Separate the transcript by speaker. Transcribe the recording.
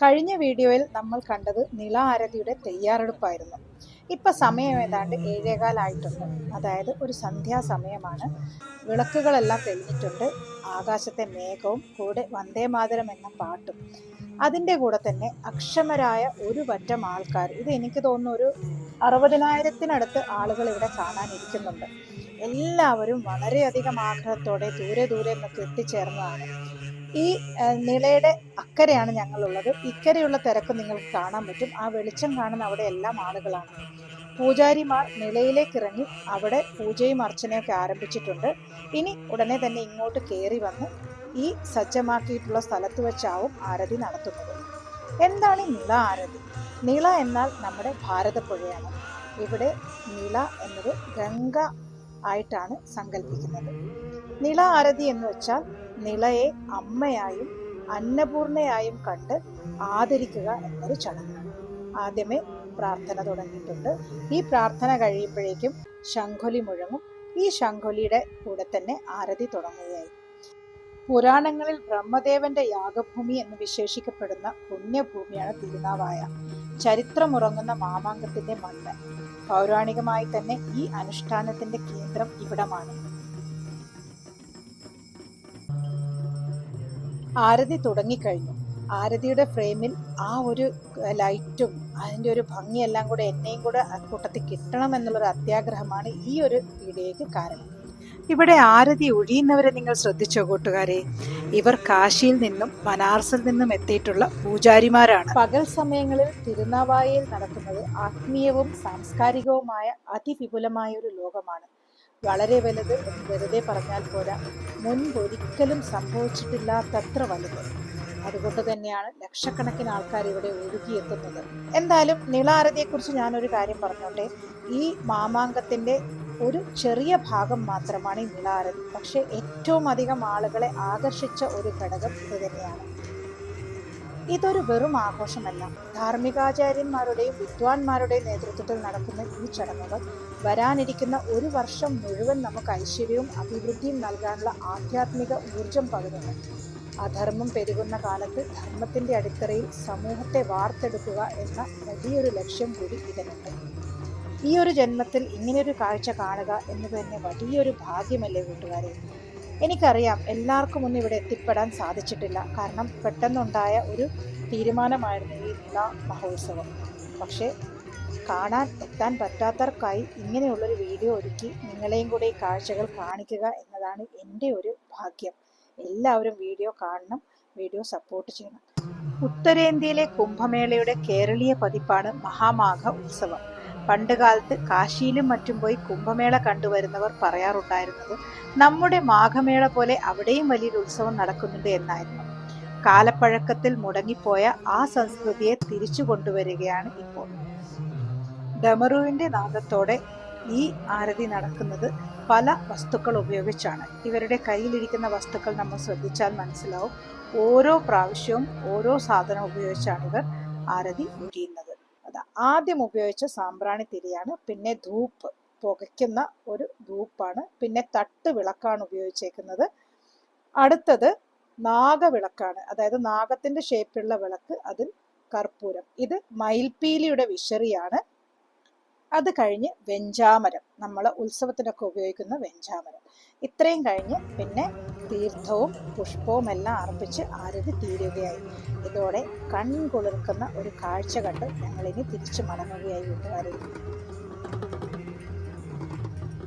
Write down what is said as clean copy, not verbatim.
Speaker 1: കഴിഞ്ഞ വീഡിയോയിൽ നമ്മൾ കണ്ടത് നിള ആരതിയുടെ തയ്യാറെടുപ്പായിരുന്നു. ഇപ്പം സമയം ഏതാണ്ട് 7:15 ആയിട്ടുണ്ട്. അതായത് ഒരു സന്ധ്യാസമയമാണ്. വിളക്കുകളെല്ലാം തെളിഞ്ഞിട്ടുണ്ട്. ആകാശത്തെ മേഘവും കൂടെ വന്ദേമാതരം എന്ന പാട്ടും, അതിൻ്റെ കൂടെ തന്നെ അക്ഷമരായ ഒരു പറ്റം ആൾക്കാർ. ഇത് എനിക്ക് തോന്നുന്നു ഒരു 60,000-ത്തിനടുത്ത് ആളുകൾ ഇവിടെ കാണാനിരിക്കുന്നുണ്ട്. എല്ലാവരും വളരെയധികം ആഗ്രഹത്തോടെ ദൂരെ ദൂരെ നിന്നൊക്കെ എത്തിച്ചേർന്നതാണ്. ഈ നിളയുടെ അക്കരെയാണ് ഞങ്ങളുള്ളത്. ഇക്കരെയുള്ള തിരക്ക് നിങ്ങൾക്ക് കാണാൻ പറ്റും. ആ വെളിച്ചം കാണുന്ന അവിടെ എല്ലാം ആളുകളാണ്. പൂജാരിമാർ നിലയിലേക്ക് ഇറങ്ങി അവിടെ പൂജയും അർച്ചനയൊക്കെ ആരംഭിച്ചിട്ടുണ്ട്. ഇനി ഉടനെ തന്നെ ഇങ്ങോട്ട് കയറി വന്ന് ഈ സജ്ജമാക്കിയിട്ടുള്ള സ്ഥലത്ത് വെച്ചാവും ആരതി നടത്തുന്നത്. എന്താണ് നിള ആരതി? നിള എന്നാൽ നമ്മുടെ ഭാരതപ്പുഴയാണ്. ഇവിടെ നിള എന്നത് ഗംഗ ആയിട്ടാണ് സങ്കല്പിക്കുന്നത്. നിള ആരതി എന്ന് വെച്ചാൽ നിളയെ അമ്മയായും അന്നപൂർണയായും കണ്ട് ആദരിക്കുക എന്നൊരു ചടങ്ങാണ്. ആദ്യമേ പ്രാർത്ഥന തുടങ്ങിയിട്ടുണ്ട്. ഈ പ്രാർത്ഥന കഴിയുമ്പോഴേക്കും ശംഖൊലി മുഴങ്ങും. ഈ ശംഖൊലിയുടെ കൂടെ തന്നെ ആരതി തുടങ്ങുകയായി. പുരാണങ്ങളിൽ ബ്രഹ്മദേവന്റെ യാഗഭൂമി എന്ന് വിശേഷിക്കപ്പെടുന്ന പുണ്യഭൂമിയാണ് തിരുനാവായ. ചരിത്രമുറങ്ങുന്ന മാമാങ്കത്തിന്റെ മണ്ണ്. പൗരാണികമായി തന്നെ ഈ അനുഷ്ഠാനത്തിന്റെ കേന്ദ്രം ഇവിടമാണ്. ആരതി തുടങ്ങിക്കഴിഞ്ഞു. ആരതിയുടെ ഫ്രെയിമിൽ ആ ഒരു ലൈറ്റും അതിൻ്റെ ഒരു ഭംഗിയെല്ലാം കൂടെ എന്നെയും കൂടെ കൂട്ടത്തിൽ കിട്ടണം എന്നുള്ളൊരു അത്യാഗ്രഹമാണ് ഈ ഒരു വീഡിയോയ്ക്ക് കാരണം. ഇവിടെ ആരതി ഒഴിയുന്നവരെ നിങ്ങൾ ശ്രദ്ധിച്ചോ കൂട്ടുകാരെ? ഇവർ കാശിയിൽ നിന്നും ബനാറസിൽ നിന്നും എത്തിയിട്ടുള്ള പൂജാരിമാരാണ്. പകൽ സമയങ്ങളിൽ തിരുനാവായയിൽ നടക്കുന്നത് ആത്മീയവും സാംസ്കാരികവുമായ അതിവിപുലമായ ഒരു ലോകമാണ്. വളരെ വലുത് എന്ന് വെറുതെ പറഞ്ഞാൽ പോരാ, മുൻപൊരിക്കലും സംഭവിച്ചിട്ടില്ലാത്തത്ര വലുത്. അതുകൊണ്ട് തന്നെയാണ് ലക്ഷക്കണക്കിന് ആൾക്കാർ ഇവിടെ ഒഴുകിയെത്തുന്നത്. എന്തായാലും നിള ആരതിയെക്കുറിച്ച് ഞാനൊരു കാര്യം പറഞ്ഞോട്ടെ. ഈ മാമാങ്കത്തിന്റെ ഒരു ചെറിയ ഭാഗം മാത്രമാണ് ഈ നിള ആരതി. പക്ഷെ ഏറ്റവും അധികം ആളുകളെ ആകർഷിച്ച ഒരു ഘടകം ഇത് തന്നെയാണ്. ഇതൊരു വെറും ആഘോഷമല്ല. ധാർമ്മികാചാര്യന്മാരുടെയും വിദ്വാൻമാരുടെയും നേതൃത്വത്തിൽ നടക്കുന്ന ഈ ചടങ്ങുകൾ വരാനിരിക്കുന്ന ഒരു വർഷം മുഴുവൻ നമുക്ക് ഐശ്വര്യവും അഭിവൃദ്ധിയും നൽകാനുള്ള ആധ്യാത്മിക ഊർജം പകരുന്നു. അധർമ്മം പെരുകുന്ന കാലത്ത് ധർമ്മത്തിന്റെ അടിത്തറയിൽ സമൂഹത്തെ വാർത്തെടുക്കുക എന്ന വലിയൊരു ലക്ഷ്യം കൂടി ഇതിനുണ്ട്. ഈ ഒരു ജന്മത്തിൽ ഇങ്ങനെയൊരു കാഴ്ച കാണുക എന്ന് തന്നെ വലിയൊരു ഭാഗ്യമല്ലേ കൂട്ടുകാരെ? എനിക്കറിയാം എല്ലാവർക്കും ഒന്നും ഇവിടെ എത്തിപ്പെടാൻ സാധിച്ചിട്ടില്ല. കാരണം പെട്ടെന്നുണ്ടായ ഒരു തീരുമാനമായിരുന്നു ഈ നിള മഹോത്സവം. പക്ഷേ കാണാൻ എത്താൻ പറ്റാത്തവർക്കായി ഇങ്ങനെയുള്ളൊരു വീഡിയോ ഒരുക്കി നിങ്ങളെയും കൂടെ ഈ കാഴ്ചകൾ കാണിക്കുക എന്നതാണ് എൻ്റെ ഒരു ഭാഗ്യം. എല്ലാവരും വീഡിയോ കാണണം, വീഡിയോ സപ്പോർട്ട് ചെയ്യണം. ഉത്തരേന്ത്യയിലെ കുംഭമേളയുടെ കേരളീയ പതിപ്പാണ് മഹാമാഘ ഉത്സവം. പണ്ടുകാലത്ത് കാശിയിലും മറ്റും പോയി കുംഭമേള കണ്ടുവരുന്നവർ പറയാറുണ്ടായിരുന്നത് നമ്മുടെ മാഘമേള പോലെ അവിടെയും വലിയൊരു ഉത്സവം നടക്കുന്നുണ്ട് എന്നായിരുന്നു. കാലപ്പഴക്കത്തിൽ മുടങ്ങിപ്പോയ ആ സംസ്കൃതിയെ തിരിച്ചു കൊണ്ടുവരികയാണ് ഇപ്പോൾ. ഡമറുവിന്റെ നാദത്തോടെ ഈ ആരതി നടക്കുന്നത് പല വസ്തുക്കൾ ഉപയോഗിച്ചാണ്. ഇവരുടെ കയ്യിലിരിക്കുന്ന വസ്തുക്കൾ നമ്മൾ ശ്രദ്ധിച്ചാൽ മനസ്സിലാവും. ഓരോ പ്രാവശ്യവും ഓരോ സാധനം ഉപയോഗിച്ചാണ് ഇവർ ആരതി ഒഴിയുന്നത്. ആദ്യം ഉപയോഗിച്ച സാമ്പ്രാണി തിരിയാണ്. പിന്നെ ധൂപ്പ്, പുകയ്ക്കുന്ന ഒരു ധൂപ്പാണ്. പിന്നെ തട്ട് വിളക്കാണ് ഉപയോഗിച്ചേക്കുന്നത്. അടുത്തത് നാഗവിളക്കാണ്, അതായത് നാഗത്തിന്റെ ഷേപ്പിലുള്ള വിളക്ക്, അതിൽ കർപ്പൂരം. ഇത് മയിൽപീലിയുടെ വിശറിയാണ്. അത് കഴിഞ്ഞ് വെഞ്ചാമരം, നമ്മൾ ഉത്സവത്തിനൊക്കെ ഉപയോഗിക്കുന്ന വെഞ്ചാമരം. ഇത്രയും കഴിഞ്ഞ് പിന്നെ തീർത്ഥവും പുഷ്പവും എല്ലാം അർപ്പിച്ച് ആരതി തീരുകയായി. ഇതോടെ കൺകുളിർക്കുന്ന ഒരു കാഴ്ച കണ്ട് ഞങ്ങളിനി തിരിച്ചു മടങ്ങുകയായി കൂട്ടുകാരെ.